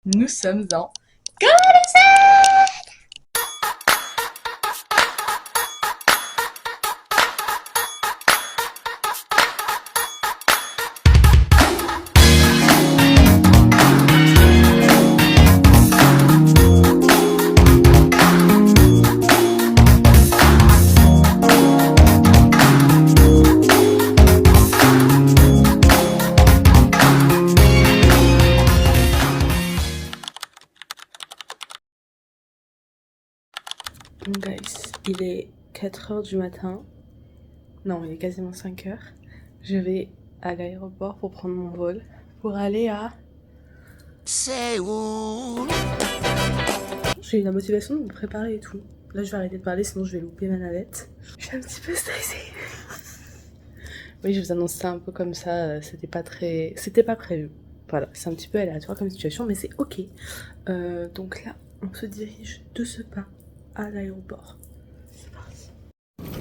Nous sommes en... Bon guys, il est 4h du matin. Non, il est quasiment 5h. Je vais à l'aéroport pour prendre mon vol. Pour aller à... Séoul. J'ai eu la motivation de me préparer et tout. Là, je vais arrêter de parler, sinon je vais louper ma navette. Je suis un petit peu stressée. Oui, je vous annonce ça un peu comme ça. C'était pas prévu. Voilà, c'est un petit peu aléatoire comme situation, mais c'est ok. Donc là, on se dirige de ce pas à l'aéroport. C'est parti.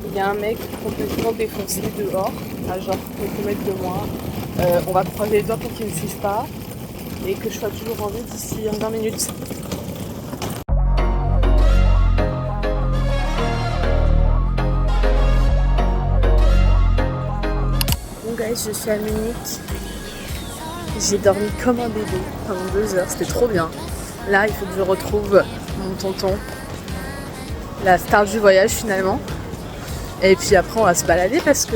Il y a un mec complètement défoncé dehors, à genre quelques mètres de moi. On va croiser les doigts pour qu'il ne suive pas et que je sois toujours en vie d'ici 20 minutes. Bon guys, je suis à Munich. J'ai dormi comme un bébé pendant 2 heures, c'était trop bien. Là, il faut que je retrouve mon tonton, la star du voyage finalement. Et puis après on va se balader parce que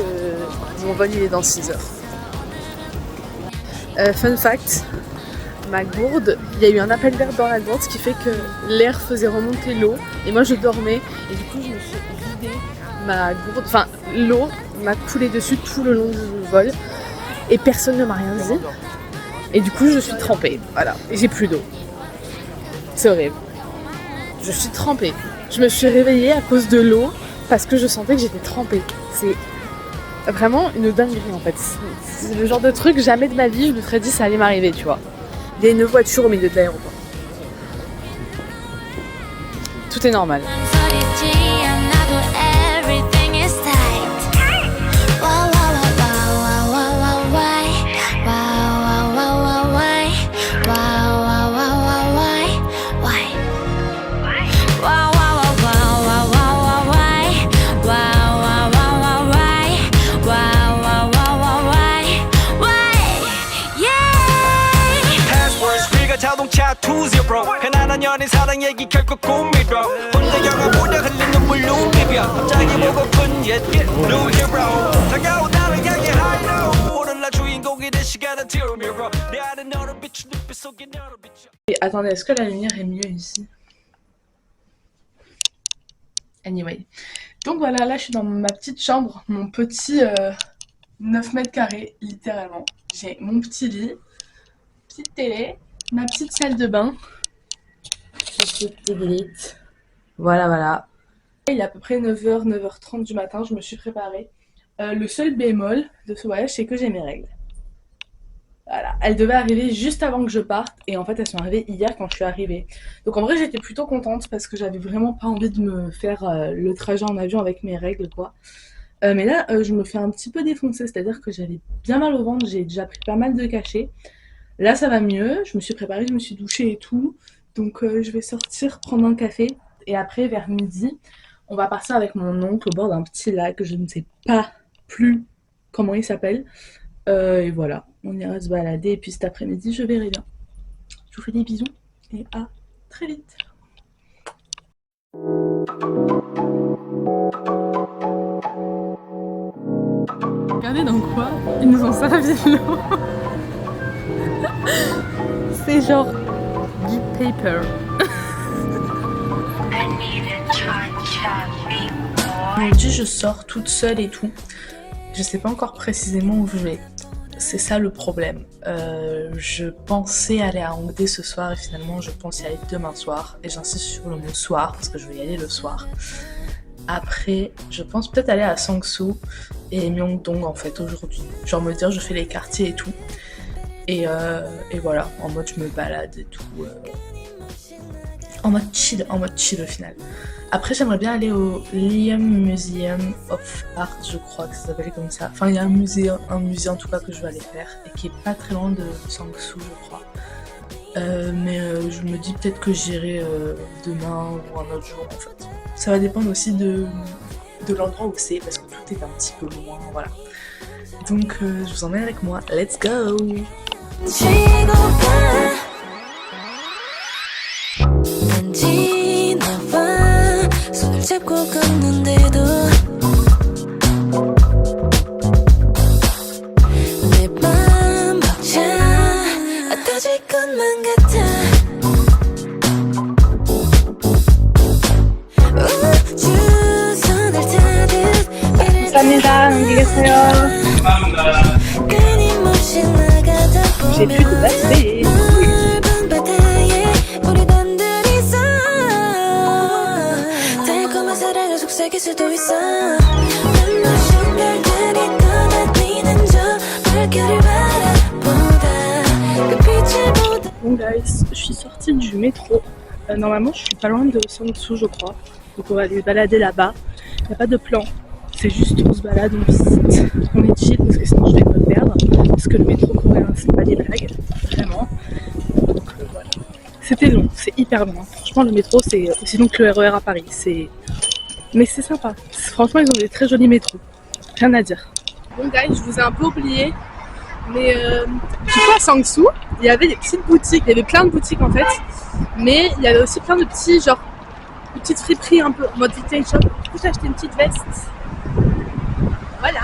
mon vol il est dans 6 heures. Fun fact, ma gourde, il y a eu un appel d'air dans la gourde, ce qui fait que l'air faisait remonter l'eau. Et moi je dormais et du coup je me suis vidé ma gourde, enfin l'eau m'a coulé dessus tout le long du vol. Et personne ne m'a rien dit. Et du coup je suis trempée, voilà. Et j'ai plus d'eau. C'est horrible. Je suis trempée. Je me suis réveillée à cause de l'eau parce que je sentais que j'étais trempée. C'est vraiment une dinguerie en fait. C'est le genre de truc, jamais de ma vie je me serais dit ça allait m'arriver, tu vois. Il y a une voiture au milieu de l'aéroport. Tout est normal. 자동차 2-0 편안한 연인 사랑 얘기 결국 꿈이로 혼자 영화보다 흘린 눈물 눈 비벼 갑자기 보고픈 옛 new hero 다가온 나를 향해 high low 오늘날 주인공이 된 시간은 dear mirror 내 안에 너를 비춘 눈빛 속에 너를 비춰. Et attendez, est-ce que la lumière est mieux ici? Anyway. Donc voilà, là je suis dans ma petite chambre, mon petit 9 mètres carrés, littéralement. J'ai mon petit lit, petite télé, ma petite salle de bain, petite glitte. Voilà. Il est à peu près 9h, 9h30 du matin, je me suis préparée. Le seul bémol de ce voyage, c'est que j'ai mes règles. Voilà, elles devaient arriver juste avant que je parte et en fait elles sont arrivées hier quand je suis arrivée. Donc en vrai j'étais plutôt contente parce que j'avais vraiment pas envie de me faire le trajet en avion avec mes règles quoi. Mais là je me fais un petit peu défoncer, c'est-à-dire que j'avais bien mal au ventre, j'ai déjà pris pas mal de cachets. Là ça va mieux, je me suis préparée, je me suis douchée et tout. Donc je vais sortir prendre un café et après vers midi on va partir avec mon oncle au bord d'un petit lac, je ne sais pas plus comment il s'appelle. Et voilà, on ira se balader et puis cet après-midi je verrai bien. Je vous fais des bisous et à très vite. Regardez dans quoi ils nous ont servi l'eau. C'est genre du paper. Aujourd'hui je sors toute seule et tout. Je sais pas encore précisément où je vais. C'est ça le problème. Je pensais aller à Hongdae ce soir et finalement je pense y aller demain soir. Et j'insiste sur le mot soir parce que je vais y aller le soir. Après, je pense peut-être aller à Sangsu et Myeongdong en fait aujourd'hui. Genre me dire je fais les quartiers et tout. Et voilà, en mode je me balade et tout. En mode chill au final. Après j'aimerais bien aller au Liam Museum of Art, je crois que ça s'appelle comme ça. Enfin il y a un musée en tout cas que je vais aller faire et qui est pas très loin de Sangsu je crois. Mais je me dis peut-être que j'irai demain ou un autre jour en fait. Ça va dépendre aussi de l'endroit où c'est parce que tout est un petit peu loin, voilà. Donc je vous emmène avec moi, let's go! 감사합니다. 안녕히 J'ai plus de batterie. Bon guys, je suis sortie du métro. Normalement je suis pas loin de Sangsu je crois. Donc on va aller balader là-bas. Il n'y a pas de plan. C'est juste on se balade, on visite, on est chill parce que sinon je vais me perdre. Parce que le métro coréen c'est pas des blagues, vraiment. Donc voilà. C'était long, c'est hyper long. Franchement le métro c'est aussi long que le RER à Paris. Mais c'est sympa. Franchement ils ont des très jolis métros. Rien à dire. Bon guys, je vous ai un peu oublié. Mais du coup à Sangsu, il y avait des petites boutiques, il y avait plein de boutiques en fait. Mais il y avait aussi plein de petits genre de petites friperies un peu en mode vintage shop. Du coup j'ai acheté une petite veste. Voilà.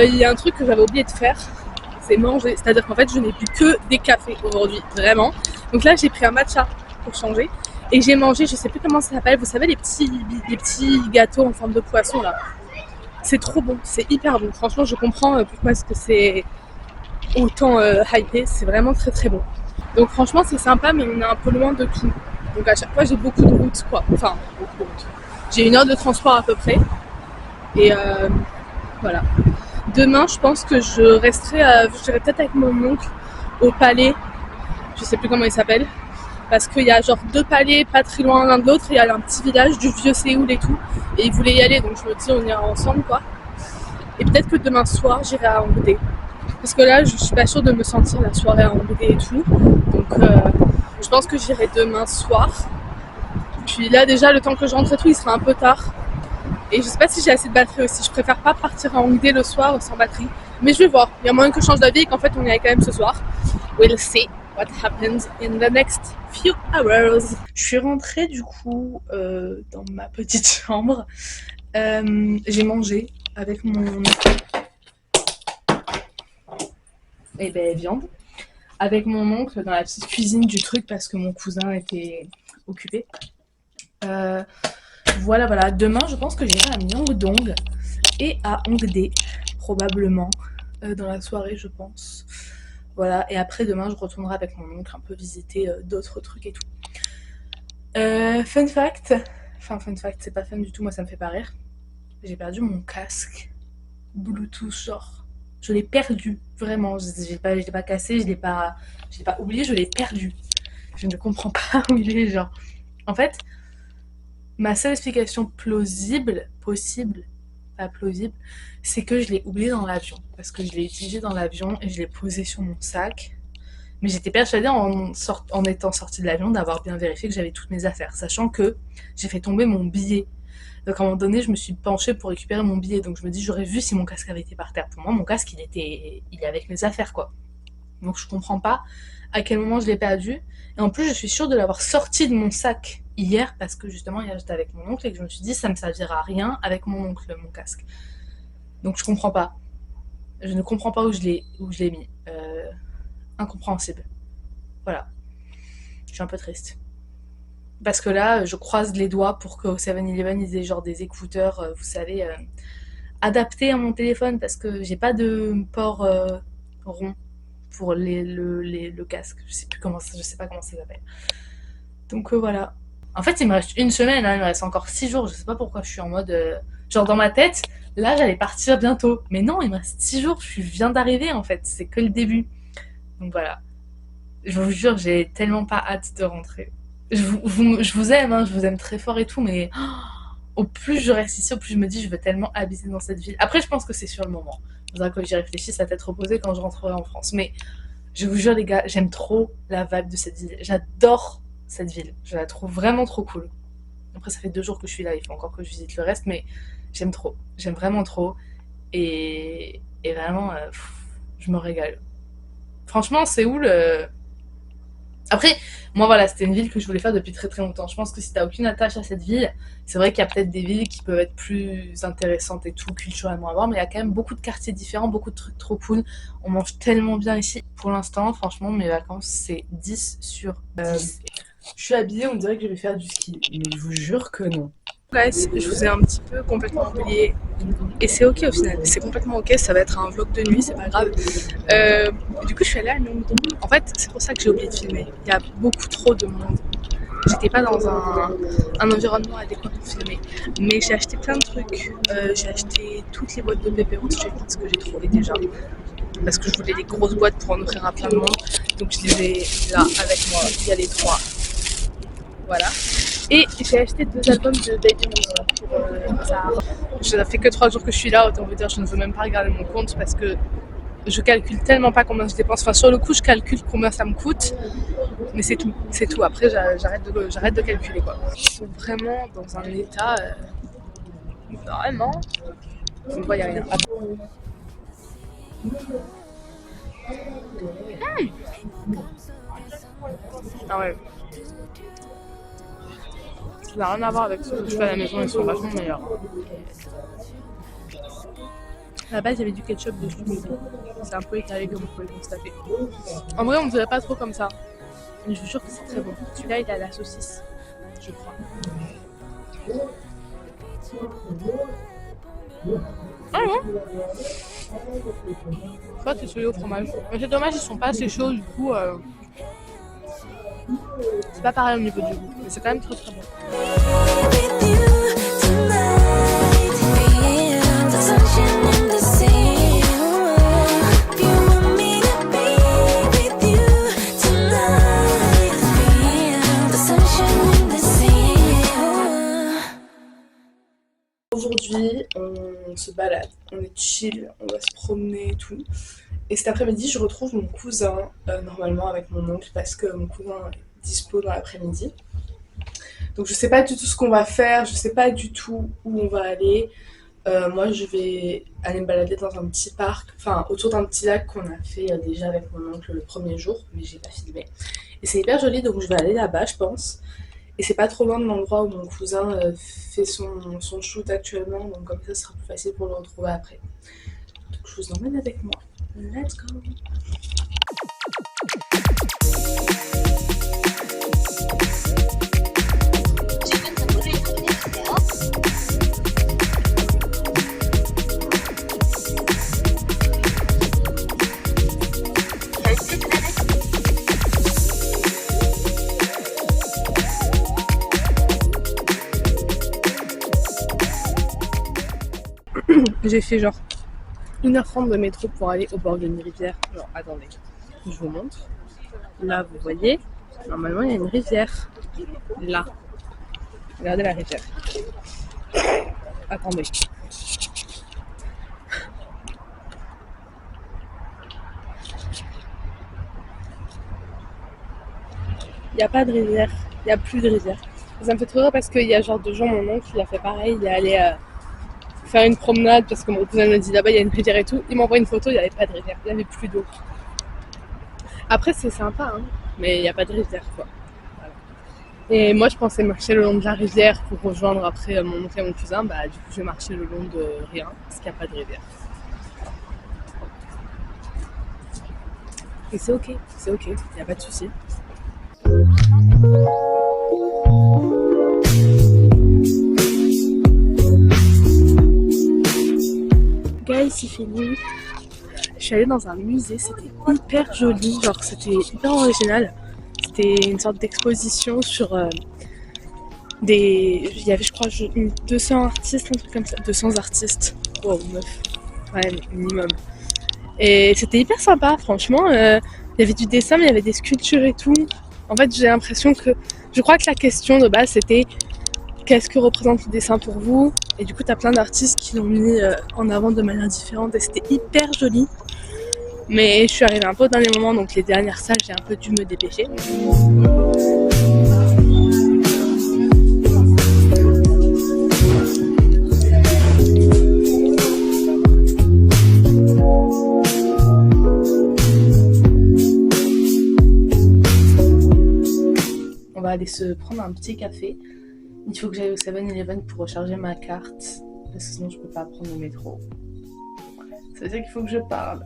Il y a un truc que j'avais oublié de faire, c'est manger. C'est-à-dire qu'en fait, je n'ai bu que des cafés aujourd'hui, vraiment. Donc là, j'ai pris un matcha pour changer. Et j'ai mangé, je sais plus comment ça s'appelle, vous savez, les petits gâteaux en forme de poisson là. C'est trop bon, c'est hyper bon. Franchement, je comprends pourquoi est-ce que c'est autant hypé. C'est vraiment très très bon. Donc franchement, c'est sympa, mais on est un peu loin de tout. Donc à chaque fois, j'ai beaucoup de route, quoi. Enfin, beaucoup de route. J'ai 1 heure de transport à peu près. Et voilà. Demain, je pense que je j'irai peut-être avec mon oncle au palais. Je sais plus comment il s'appelle. Parce qu'il y a genre 2 palais pas très loin l'un de l'autre. Il y a un petit village du vieux Séoul et tout. Et il voulait y aller, donc je me dis on ira ensemble quoi. Et peut-être que demain soir, j'irai à Hongdae. Parce que là, je suis pas sûre de me sentir la soirée à Hongdae et tout. Donc je pense que j'irai demain soir. Puis là déjà, le temps que je rentre et tout, il sera un peu tard. Et je sais pas si j'ai assez de batterie aussi. Je préfère pas partir à Hongdae le soir sans batterie. Mais je vais voir. Il y a moyen que je change d'avis et qu'en fait on y aille quand même ce soir. We'll see what happens in the next few hours. Je suis rentrée du coup dans ma petite chambre. J'ai mangé avec mon viande. Avec mon oncle dans la petite cuisine du truc parce que mon cousin était occupé. Voilà. Demain, je pense que j'irai à Myeongdong et à Hongdae, probablement, dans la soirée, je pense. Voilà, et après, demain, je retournerai avec mon oncle un peu visiter d'autres trucs et tout. Fun fact, c'est pas fun du tout, moi ça me fait pas rire. J'ai perdu mon casque Bluetooth, genre. Je l'ai perdu, vraiment. Je l'ai pas cassé, je l'ai pas oublié, je l'ai perdu. Je ne comprends pas où il est, genre. En fait, ma seule explication possible, c'est que je l'ai oublié dans l'avion. Parce que je l'ai utilisé dans l'avion et je l'ai posé sur mon sac. Mais j'étais persuadée en étant sortie de l'avion d'avoir bien vérifié que j'avais toutes mes affaires. Sachant que j'ai fait tomber mon billet. Donc à un moment donné, je me suis penchée pour récupérer mon billet. Donc je me dis, j'aurais vu si mon casque avait été par terre. Pour moi, mon casque, il est avec mes affaires, quoi. Donc je comprends pas à quel moment je l'ai perdu. Et en plus, je suis sûre de l'avoir sorti de mon sac hier parce que justement, hier j'étais avec mon oncle et que je me suis dit, ça me servira à rien avec mon oncle, mon casque. Donc je comprends pas. Je ne comprends pas où je l'ai mis. Incompréhensible. Voilà. Je suis un peu triste. Parce que là, je croise les doigts pour qu'au 7-Eleven, ils aient genre des écouteurs, vous savez, adaptés à mon téléphone parce que j'ai pas de port rond pour le casque. Je sais pas comment ça s'appelle. Donc voilà. En fait, il me reste 1 semaine, hein, il me reste encore 6 jours. Je sais pas pourquoi je suis en mode... genre dans ma tête, là, j'allais partir bientôt. Mais non, il me reste 6 jours, je viens d'arriver en fait. C'est que le début. Donc voilà. Je vous jure, j'ai tellement pas hâte de rentrer. Je vous aime, hein, je vous aime très fort et tout, mais au plus je reste ici, au plus je me dis je veux tellement habiter dans cette ville. Après, je pense que c'est sur le moment. Il faudra que j'y réfléchisse à tête reposée quand je rentrerai en France. Mais Je vous jure les gars, j'aime trop la vibe de cette ville. J'adore cette ville. Je la trouve vraiment trop cool. Après ça fait 2 jours que je suis là, il faut encore que je visite le reste, mais j'aime trop. J'aime vraiment trop. Et vraiment, je me régale. Franchement, Séoul... Après, moi voilà, c'était une ville que je voulais faire depuis très très longtemps. Je pense que si t'as aucune attache à cette ville, c'est vrai qu'il y a peut-être des villes qui peuvent être plus intéressantes et tout, culturellement à voir, mais il y a quand même beaucoup de quartiers différents, beaucoup de trucs trop cool. On mange tellement bien ici. Pour l'instant, franchement, mes vacances, c'est 10 sur 10. Je suis habillée, on dirait que je vais faire du ski, mais je vous jure que non. Guys, je vous ai un petit peu complètement oublié. Et c'est ok au final, c'est complètement ok, ça va être un vlog de nuit, c'est pas grave. Du coup, je suis allée à Myeongdong. En fait, c'est pour ça que j'ai oublié de filmer. Il y a beaucoup trop de monde. J'étais pas dans un environnement adéquat pour filmer. Mais j'ai acheté plein de trucs. J'ai acheté toutes les boîtes de pépéros ce que j'ai trouvé déjà. Parce que je voulais les grosses boîtes pour en offrir à plein de monde. Donc je les ai là avec moi. Il y a les 3. Voilà. Et j'ai acheté 2 albums de Baby Monster pour ça. Ça fait que 3 jours que je suis là, autant vous dire, je ne veux même pas regarder mon compte parce que je calcule tellement pas combien je dépense. Enfin, sur le coup, je calcule combien ça me coûte, mais c'est tout. C'est tout. Après, j'arrête de calculer quoi. Ils sont vraiment dans un état. Vraiment. On voit, il n'y a rien. Ah ouais. Ça n'a rien à voir avec ce que je fais à la maison, ils sont vachement meilleurs. À la base, il y avait du ketchup dessus, mais bon, c'est un peu étalé comme vous pouvez le constater. En vrai, on ne dirait pas trop comme ça. Mais je vous jure que c'est très bon. Celui-là, il a la saucisse, je crois. Ah ouais. Ça, c'est celui au fromage. Mais c'est dommage, ils sont pas assez chauds, du coup... C'est pas pareil au niveau du goût, mais c'est quand même très très bon. Aujourd'hui, on se balade, on est chill, on va se promener et tout. Et cet après-midi, je retrouve mon cousin, normalement avec mon oncle, parce que mon cousin est dispo dans l'après-midi. Donc je sais pas du tout ce qu'on va faire, je sais pas du tout où on va aller. Moi, je vais aller me balader dans un petit parc, enfin autour d'un petit lac qu'on a fait déjà avec mon oncle le premier jour, mais j'ai pas filmé. Et c'est hyper joli, donc je vais aller là-bas, je pense. Et c'est pas trop loin de l'endroit où mon cousin fait son shoot actuellement, donc comme ça, ce sera plus facile pour le retrouver après. Donc je vous emmène avec moi. Let's go! J'ai fait genre 1h30 de métro pour aller au bord d'une rivière. Genre, attendez, je vous montre. Là, vous voyez, normalement, il y a une rivière. Là. Regardez la rivière. Attendez. Il n'y a pas de rivière. Il n'y a plus de rivière. Ça me fait trop rire parce qu'il y a genre 2 jours, mon oncle, il a fait pareil. Il est allé faire une promenade parce que mon cousin me dit là-bas il y a une rivière et tout. Il m'envoie une photo, il n'y avait pas de rivière, il n'y avait plus d'eau. Après c'est sympa, hein, mais il n'y a pas de rivière quoi. Voilà. Et moi je pensais marcher le long de la rivière pour rejoindre après mon oncle et mon cousin. Bah du coup je vais marcher le long de rien parce qu'il n'y a pas de rivière. Et c'est ok, il n'y a pas de souci. Guys, il fait nuit. Je suis allée dans un musée, c'était hyper joli, genre c'était hyper original. C'était une sorte d'exposition sur il y avait je crois 200 artistes, un truc comme ça. 200 artistes, wow, 9, ouais, minimum. Et c'était hyper sympa, franchement. Il y avait du dessin, mais il y avait des sculptures et tout. En fait, j'ai l'impression que... Je crois que la question de base, c'était qu'est-ce que représente le dessin pour vous? Et du coup, t'as plein d'artistes qui l'ont mis en avant de manière différente et c'était hyper joli. Mais je suis arrivée un peu au dernier moment, donc les dernières salles, j'ai un peu dû me dépêcher. On va aller se prendre un petit café. Il faut que j'aille au 7-Eleven pour recharger ma carte, parce que sinon je peux pas prendre le métro. Ça veut dire qu'il faut que je parle.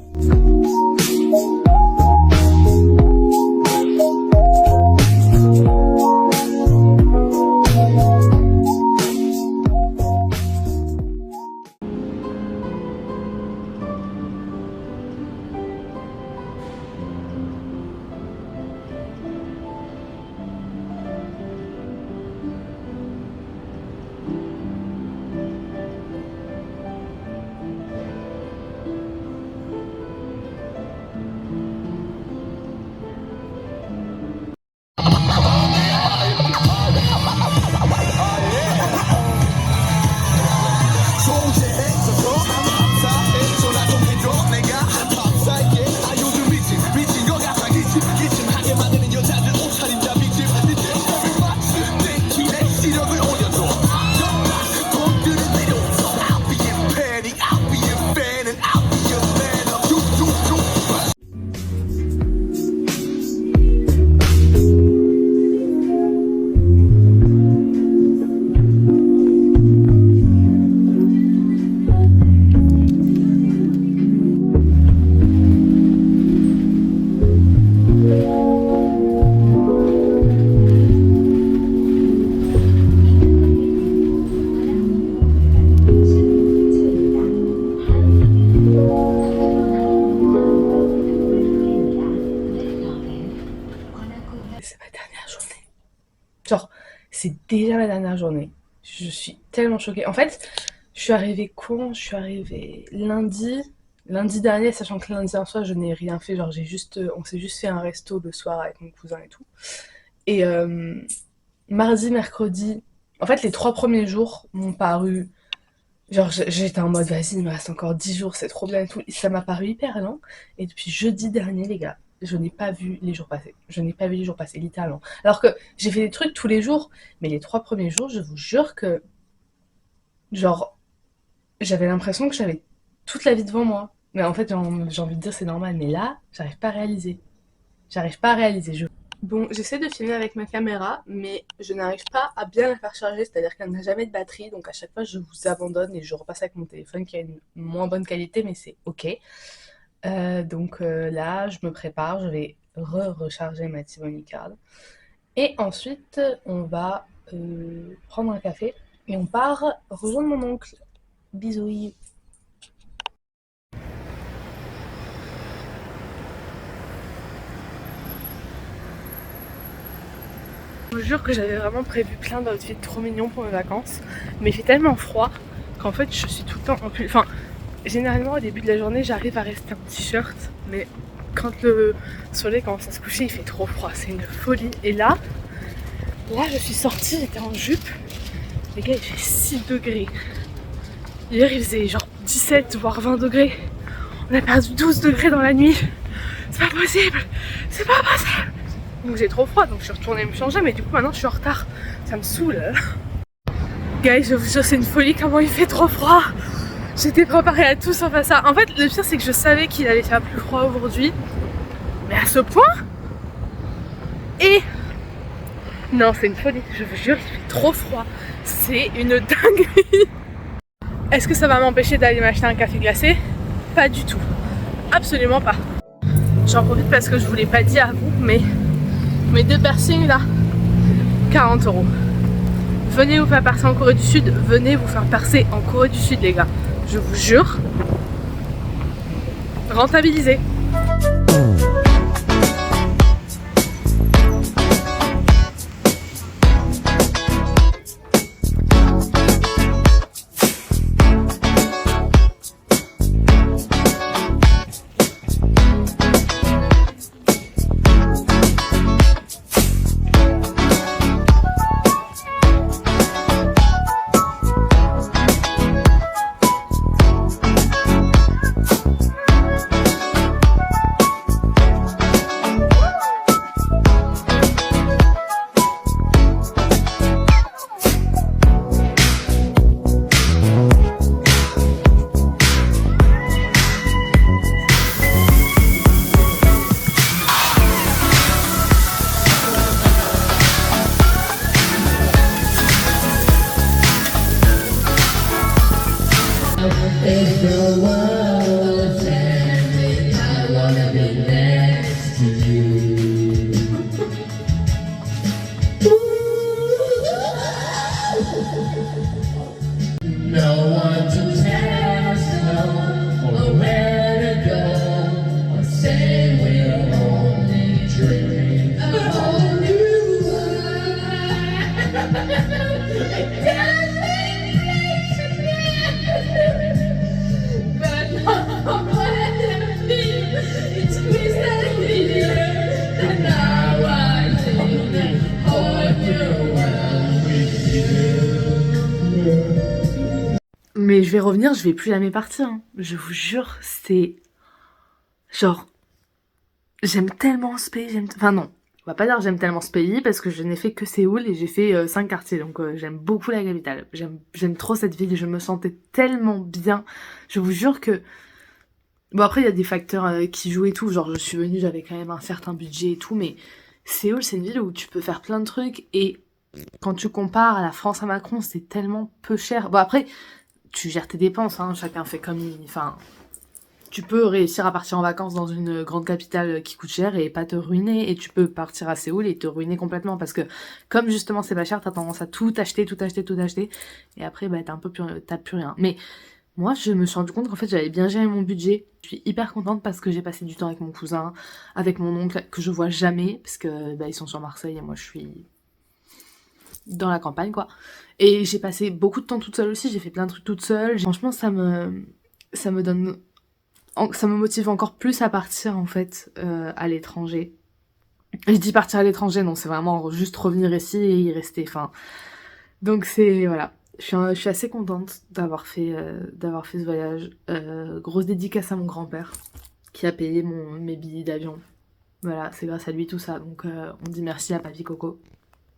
Genre, c'est déjà la dernière journée. Je suis tellement choquée. En fait, je suis arrivée quand? Je suis arrivée lundi dernier, sachant que lundi en soir, je n'ai rien fait. Genre, on s'est juste fait un resto le soir avec mon cousin et tout. Et mardi, mercredi, en fait, les 3 premiers jours m'ont paru... Genre, j'étais en mode, vas-y, il me reste encore 10 jours, c'est trop bien et tout. Et ça m'a paru hyper lent. Et depuis jeudi dernier, les gars, je n'ai pas vu les jours passer. Je n'ai pas vu les jours passer, littéralement. Alors que j'ai fait des trucs tous les jours, mais les 3 premiers jours, je vous jure que... Genre, j'avais l'impression que j'avais toute la vie devant moi. Mais en fait, j'ai envie de dire c'est normal. Mais là, j'arrive pas à réaliser. J'arrive pas à réaliser. Bon, j'essaie de filmer avec ma caméra, mais je n'arrive pas à bien la faire charger, c'est-à-dire qu'elle n'a jamais de batterie, donc à chaque fois je vous abandonne et je repasse avec mon téléphone qui a une moins bonne qualité, mais c'est ok. Donc là, je me prépare, je vais recharger ma T-Mobile Card. Et ensuite, on va prendre un café et on part rejoindre mon oncle. Bisous. Je vous jure que j'avais vraiment prévu plein d'outfits trop mignons pour mes vacances, mais il fait tellement froid qu'en fait je suis tout le temps en pull. Enfin, généralement au début de la journée j'arrive à rester en t-shirt, mais quand le soleil commence à se coucher il fait trop froid, c'est une folie. Et là je suis sortie, j'étais en jupe, les gars il fait 6 degrés. Hier il faisait genre 17 voire 20 degrés, on a perdu 12 degrés dans la nuit, c'est pas possible, c'est pas possible. Donc j'ai trop froid, donc je suis retournée me changer, mais du coup maintenant je suis en retard. Ça me saoule. Guys, je vous jure, c'est une folie comment il fait trop froid. J'étais préparée à tout sauf à ça. En fait, le pire c'est que je savais qu'il allait faire plus froid aujourd'hui. Mais à ce point. Et... non, c'est une folie, je vous jure, il fait trop froid. C'est une dinguerie. Est-ce que ça va m'empêcher d'aller m'acheter un café glacé? Pas du tout. Absolument pas. J'en profite parce que je vous l'ai pas dit à vous, mais... mes 2 piercings là, 40 €. Venez vous faire percer en Corée du Sud, venez vous faire percer en Corée du Sud les gars. Je vous jure, rentabilisez. Mais je vais revenir, je vais plus jamais partir. Hein. Je vous jure, c'est... Genre... J'aime tellement ce pays, Enfin non, on va pas dire j'aime tellement ce pays parce que je n'ai fait que Séoul et j'ai fait 5 quartiers. Donc j'aime beaucoup la capitale. J'aime trop cette ville, je me sentais tellement bien. Je vous jure que... Bon après il y a des facteurs qui jouent et tout. Genre je suis venue, j'avais quand même un certain budget et tout. Mais Séoul c'est une ville où tu peux faire plein de trucs. Et quand tu compares à la France à Macron, c'est tellement peu cher. Bon après... Tu gères tes dépenses, hein, chacun fait comme il... Enfin, tu peux réussir à partir en vacances dans une grande capitale qui coûte cher et pas te ruiner. Et tu peux partir à Séoul et te ruiner complètement. Parce que comme justement c'est pas cher, t'as tendance à tout acheter. Et après, bah, t'as plus rien. Mais moi, je me suis rendu compte qu'en fait, j'avais bien géré mon budget. Je suis hyper contente parce que j'ai passé du temps avec mon cousin, avec mon oncle, que je vois jamais. Parce que bah, ils sont sur Marseille et moi, je suis... dans la campagne quoi, et j'ai passé beaucoup de temps toute seule aussi, j'ai fait plein de trucs toute seule, franchement ça me motive encore plus à partir en fait à l'étranger. Je dis partir à l'étranger, non c'est vraiment juste revenir ici et y rester, enfin donc c'est voilà, je suis assez contente d'avoir fait ce voyage. Grosse dédicace à mon grand-père qui a payé mes billets d'avion, voilà c'est grâce à lui tout ça, donc on dit merci à Papy Coco.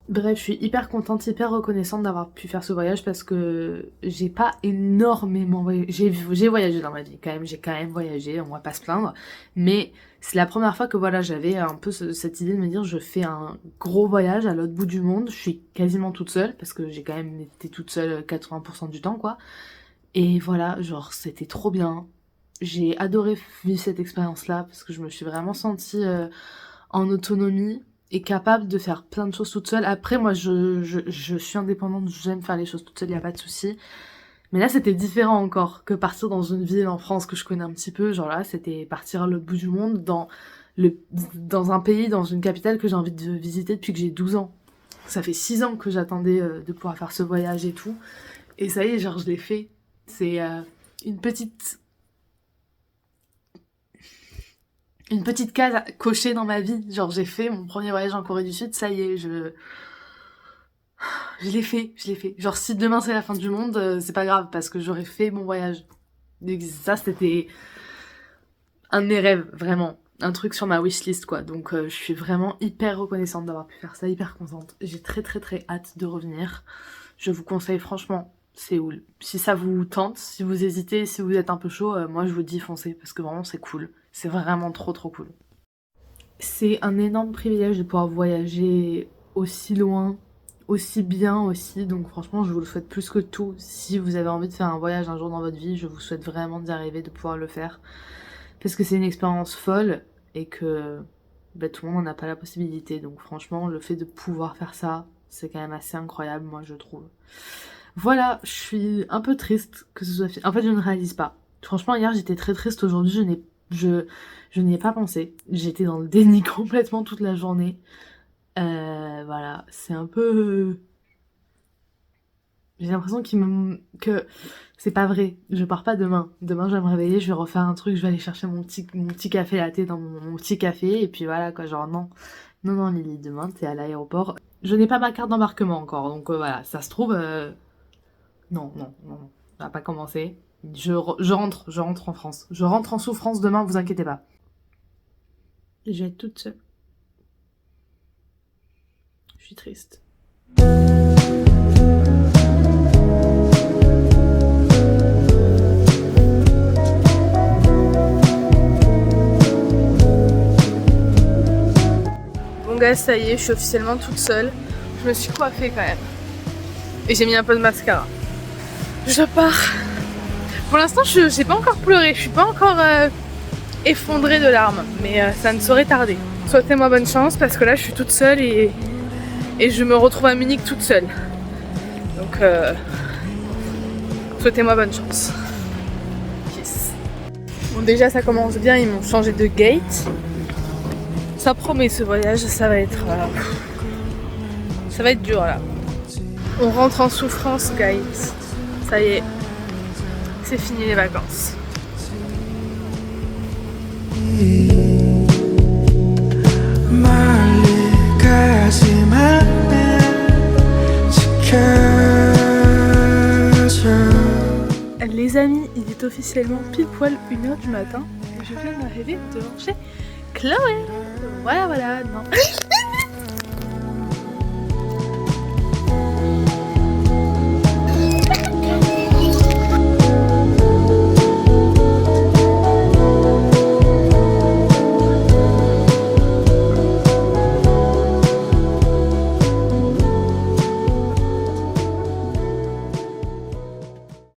Bref, je suis hyper contente, hyper reconnaissante d'avoir pu faire ce voyage parce que j'ai pas énormément voyagé. J'ai voyagé dans ma vie quand même, j'ai quand même voyagé, on va pas se plaindre. Mais c'est la première fois que voilà, j'avais un peu cette idée de me dire je fais un gros voyage à l'autre bout du monde. Je suis quasiment toute seule parce que j'ai quand même été toute seule 80% du temps quoi. Et voilà, genre c'était trop bien. J'ai adoré vivre cette expérience-là parce que je me suis vraiment sentie en autonomie et capable de faire plein de choses toute seule. Après, moi, je suis indépendante, j'aime faire les choses toute seule, y a pas de souci. Mais là, c'était différent encore que partir dans une ville en France que je connais un petit peu. Genre là, c'était partir à l'autre bout du monde, dans un pays, dans une capitale que j'ai envie de visiter depuis que j'ai 12 ans. Ça fait 6 ans que j'attendais de pouvoir faire ce voyage et tout. Et ça y est, genre, je l'ai fait. C'est une petite case à cocher dans ma vie. Genre j'ai fait mon premier voyage en Corée du Sud, ça y est, je l'ai fait. Genre si demain c'est la fin du monde, c'est pas grave parce que j'aurais fait mon voyage. Donc ça c'était un de mes rêves, vraiment. Un truc sur ma wishlist quoi. Donc je suis vraiment hyper reconnaissante d'avoir pu faire ça, hyper contente. J'ai très hâte de revenir. Je vous conseille franchement Séoul. Si ça vous tente, si vous hésitez, si vous êtes un peu chaud, moi je vous dis foncez parce que vraiment c'est cool. C'est vraiment trop cool. C'est un énorme privilège de pouvoir voyager aussi loin, aussi bien aussi. Donc franchement, je vous le souhaite plus que tout. Si vous avez envie de faire un voyage un jour dans votre vie, je vous souhaite vraiment d'y arriver, de pouvoir le faire. Parce que c'est une expérience folle et que bah, tout le monde n'en a pas la possibilité. Donc franchement, le fait de pouvoir faire ça, c'est quand même assez incroyable, moi je trouve. Voilà, je suis un peu triste que ce soit fini. En fait, je ne réalise pas. Franchement, hier j'étais très triste, aujourd'hui je n'y ai pas pensé. J'étais dans le déni complètement toute la journée. Voilà, c'est un peu... J'ai l'impression que c'est pas vrai. Je pars pas demain. Demain, je vais me réveiller, je vais refaire un truc, je vais aller chercher mon petit café latte dans mon petit café, et puis voilà, quoi, genre non. Non, Lily, demain, t'es à l'aéroport. Je n'ai pas ma carte d'embarquement encore, donc voilà, ça se trouve... Non, on va pas commencer. Je rentre en France. Je rentre en souffrance demain, vous inquiétez pas. Je vais être toute seule. Je suis triste. Bon gars, ça y est, je suis officiellement toute seule. Je me suis coiffée quand même. Et j'ai mis un peu de mascara. Je pars. Pour l'instant, je n'ai pas encore pleuré. Je suis pas encore effondrée de larmes. Mais ça ne saurait tarder. Souhaitez-moi bonne chance parce que là, je suis toute seule et je me retrouve à Munich toute seule. Donc, souhaitez-moi bonne chance. Yes. Bon, déjà, ça commence bien. Ils m'ont changé de gate. Ça promet ce voyage. Ça va être dur là. On rentre en souffrance, guys. Ça y est, c'est fini les vacances. Les amis, il est officiellement pile poil 1 h du matin et je viens d'arriver devant chez Chloé. Voilà, non.